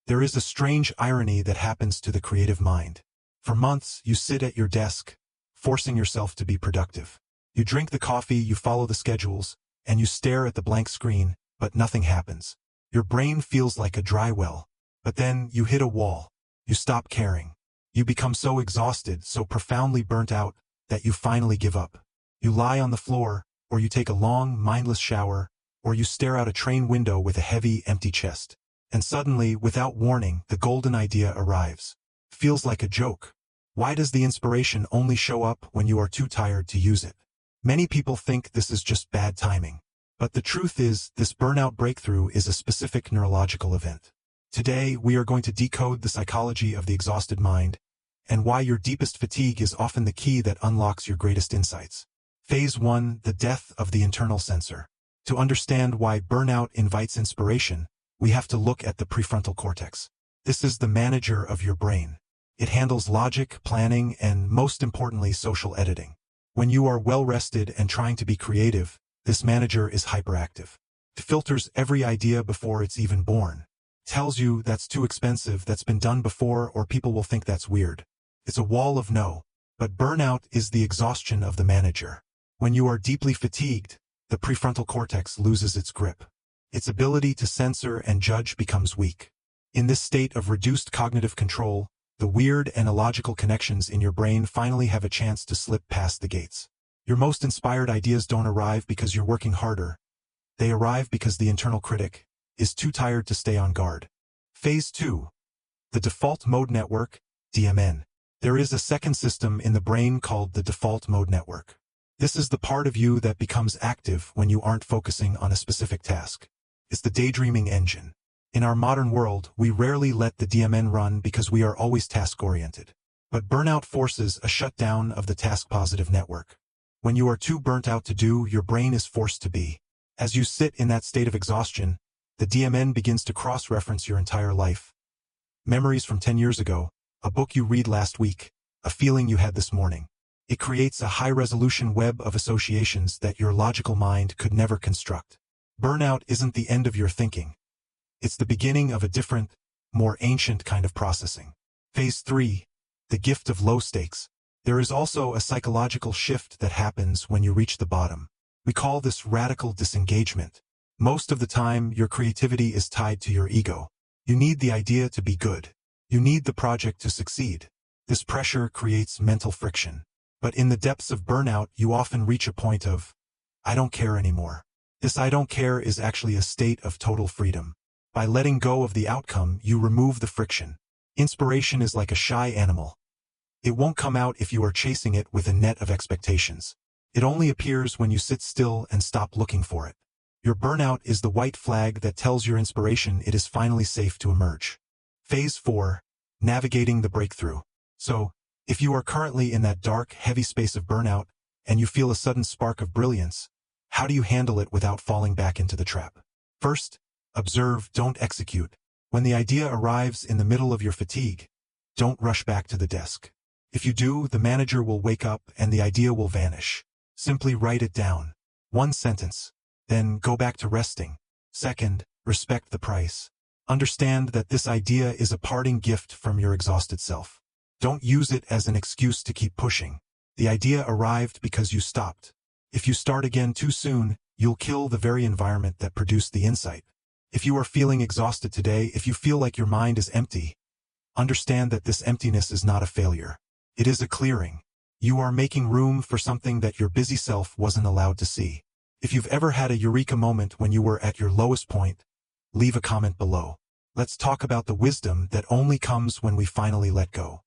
There is a strange irony that happens to the creative mind. For months, you sit at your desk, forcing yourself to be productive. You drink the coffee, you follow the schedules, and you stare at the blank screen, but nothing happens. Your brain feels like a dry well. But then you hit a wall. You stop caring. You become so exhausted, so profoundly burnt out, that you finally give up. You lie on the floor, or you take a long, mindless shower, or you stare out a train window with a heavy, empty chest. And suddenly, without warning, the golden idea arrives. Feels like a joke. Why does the inspiration only show up when you are too tired to use it? Many people think this is just bad timing. But the truth is, this burnout breakthrough is a specific neurological event. Today, we are going to decode the psychology of the exhausted mind, and why your deepest fatigue is often the key that unlocks your greatest insights. Phase 1, the death of the internal sensor. To understand why burnout invites inspiration, we have to look at the prefrontal cortex. This is the manager of your brain. It handles logic, planning, and most importantly, social editing. When you are well-rested and trying to be creative, this manager is hyperactive. It filters every idea before it's even born. Tells you that's too expensive, that's been done before, or people will think that's weird. It's a wall of no. But burnout is the exhaustion of the manager. When you are deeply fatigued, the prefrontal cortex loses its grip. Its ability to censor and judge becomes weak. In this state of reduced cognitive control, the weird and illogical connections in your brain finally have a chance to slip past the gates. Your most inspired ideas don't arrive because you're working harder. They arrive because the internal critic is too tired to stay on guard. Phase 2. The default mode network, DMN. There is a second system in the brain called the default mode network. This is the part of you that becomes active when you aren't focusing on a specific task. It's the daydreaming engine. In our modern world, we rarely let the DMN run because we are always task-oriented. But burnout forces a shutdown of the task-positive network. When you are too burnt out to do, your brain is forced to be. As you sit in that state of exhaustion, the DMN begins to cross-reference your entire life. Memories from 10 years ago, a book you read last week, a feeling you had this morning. It creates a high-resolution web of associations that your logical mind could never construct. Burnout isn't the end of your thinking. It's the beginning of a different, more ancient kind of processing. Phase 3. The gift of low stakes. There is also a psychological shift that happens when you reach the bottom. We call this radical disengagement. Most of the time, your creativity is tied to your ego. You need the idea to be good. You need the project to succeed. This pressure creates mental friction. But in the depths of burnout, you often reach a point of, I don't care anymore. This I don't care is actually a state of total freedom. By letting go of the outcome, you remove the friction. Inspiration is like a shy animal. It won't come out if you are chasing it with a net of expectations. It only appears when you sit still and stop looking for it. Your burnout is the white flag that tells your inspiration it is finally safe to emerge. Phase 4. Navigating the breakthrough. So, if you are currently in that dark, heavy space of burnout, and you feel a sudden spark of brilliance, how do you handle it without falling back into the trap? First, observe, don't execute. When the idea arrives in the middle of your fatigue, don't rush back to the desk. If you do, the manager will wake up and the idea will vanish. Simply write it down. One sentence. Then go back to resting. Second, respect the price. Understand that this idea is a parting gift from your exhausted self. Don't use it as an excuse to keep pushing. The idea arrived because you stopped. If you start again too soon, you'll kill the very environment that produced the insight. If you are feeling exhausted today, if you feel like your mind is empty, understand that this emptiness is not a failure. It is a clearing. You are making room for something that your busy self wasn't allowed to see. If you've ever had a eureka moment when you were at your lowest point, leave a comment below. Let's talk about the wisdom that only comes when we finally let go.